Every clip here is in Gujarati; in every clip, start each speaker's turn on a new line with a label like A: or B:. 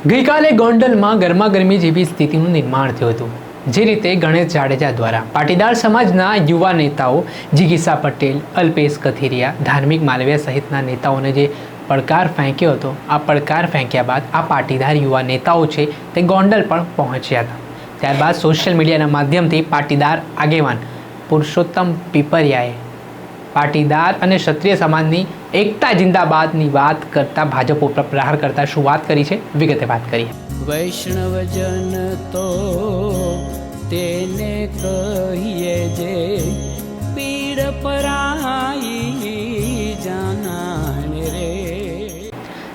A: ગઈકાલે ગોંડલમાં ગરમાગરમી જેવી સ્થિતિનું નિર્માણ થયું હતું। જે રીતે ગણેશ જાડેજા દ્વારા પાટીદાર સમાજના યુવા નેતાઓ જિગીસા પટેલ, અલ્પેશ કથિરિયા, ધાર્મિક માલવીયા સહિતના નેતાઓને જે પડકાર ફેંક્યો હતો, આ પડકાર ફેંક્યા બાદ આ પાટીદાર યુવા નેતાઓ છે તે ગોંડલ પણ પહોંચ્યા હતા। ત્યારબાદ સોશિયલ મીડિયાના માધ્યમથી પાટીદાર આગેવાન પુરુષોત્તમ પીપરિયાએ પાટીદાર અને ક્ષત્રિય સમાજની એકતા જિંદાબાદની વાત કરતા ભાજપ ઉપર પ્રહાર કરતા શું વાત કરી છે, વિગતે વાત કરીએ।
B: વૈષ્ણવજન તો તેને કહીએ જે પીડ પરાઈ જાનાને રે।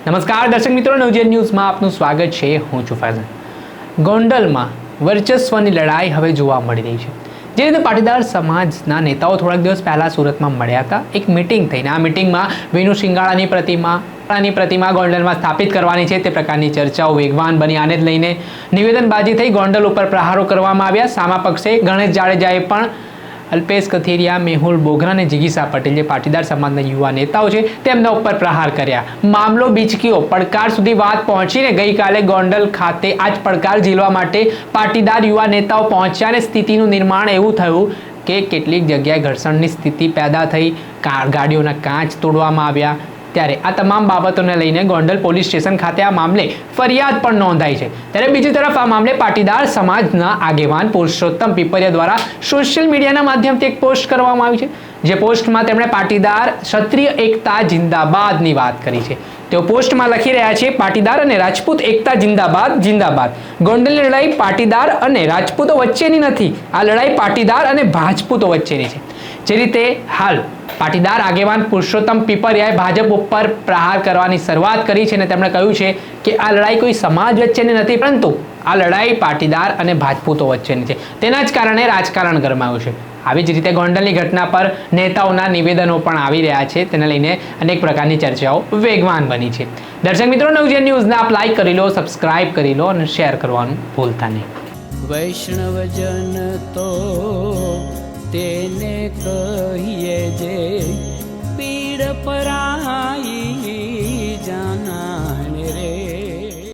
A: નમસ્કાર દર્શક મિત્રો, નવજીવન ન્યૂઝમાં આપનું સ્વાગત છે। હું છું ફૈઝન। ગોંડલમાં વર્ચસ્વની લડાઈ હવે જોવા મળી રહી છે। જે રીતે પાટીદાર સમાજના નેતાઓ થોડાક દિવસ પહેલાં સુરતમાં મળ્યા હતા, એક મિટિંગ થઈને આ મિટિંગમાં વિનુ શિંગાળાની પ્રતિમા ગોંડલમાં સ્થાપિત કરવાની છે તે પ્રકારની ચર્ચાઓ વેગવાન બની। આને જ લઈને નિવેદનબાજી થઈ ગોંડલ ઉપર પ્રહારો કરવામાં આવ્યા। સામા પક્ષે ગણેશ જાડેજાએ પણ અલ્પેશ કથિરિયા, મેહુલ બોગરા અને જિગીસા પટેલ જે પાટીદાર સમાજના યુવા નેતાઓ છે તેમના ઉપર પ્રહાર કર્યા। મામલો બીચક્યો, પડકાર સુધી વાત પહોંચીને ગઈકાલે ગોંડલ ખાતે આ જ પડકાર ઝીલવા માટે પાટીદાર યુવા નેતાઓ પહોંચ્યા અને સ્થિતિનું નિર્માણ એવું થયું કે કેટલીક જગ્યાએ ઘર્ષણની સ્થિતિ પેદા થઈ, ગાડીઓના કાચ તોડવામાં આવ્યા। ત્યારે આ તમામ બાબતોને લઈને ગોંડલ પોલીસ સ્ટેશન ખાતે આ મામલે ફરિયાદ પણ નોંધાઈ છે। ત્યારે બીજી તરફ આ મામલે પાટીદાર સમાજના આગેવાન પુરુષોત્તમ પીપરિયા દ્વારા સોશિયલ મીડિયાના માધ્યમથી એક પોસ્ટ કરવામાં આવી છે। જે પોસ્ટમાં તેમણે પાટીદાર ક્ષત્રિય એકતા જિંદાબાદની વાત કરી છે। તેઓ પોસ્ટમાં લખી રહ્યા છે, પાટીદાર અને રાજપૂત એકતા જિંદાબાદ જિંદાબાદ। ગોંડલની લડાઈ પાટીદાર અને રાજપૂતો વચ્ચેની નથી, આ લડાઈ પાટીદાર અને ભાજપૂતો વચ્ચેની છે। જે રીતે હાલ પાટીદાર આગેવાન પુરુષોત્તમ પીપરિયાએ ભાજપ ઉપર પ્રહાર કરવાની શરૂઆત કરી છે અને તેમણે કહ્યું છે કે આ લડાઈ કોઈ સમાજ વચ્ચેની નથી, પરંતુ આ લડાઈ પાટીદાર અને ભાજપૂતો વચ્ચેની છે। તેના જ કારણે રાજકારણ ગરમાયું છે। આવી જ રીતે ગોંડલની ઘટના પર નેતાઓના નિવેદનો પણ આવી રહ્યા છે, તેને લઈને અનેક પ્રકારની ચર્ચાઓ વેગવાન બની છે। દર્શક મિત્રો, નવજીવન ન્યૂઝને આપ લાઈક કરી લો, સબસ્ક્રાઇબ કરી લો અને શેર કરવાનું ભૂલતા નહીં।
B: વૈષ્ણવજન તો તેને કહીએ જે પીડ પરાઈ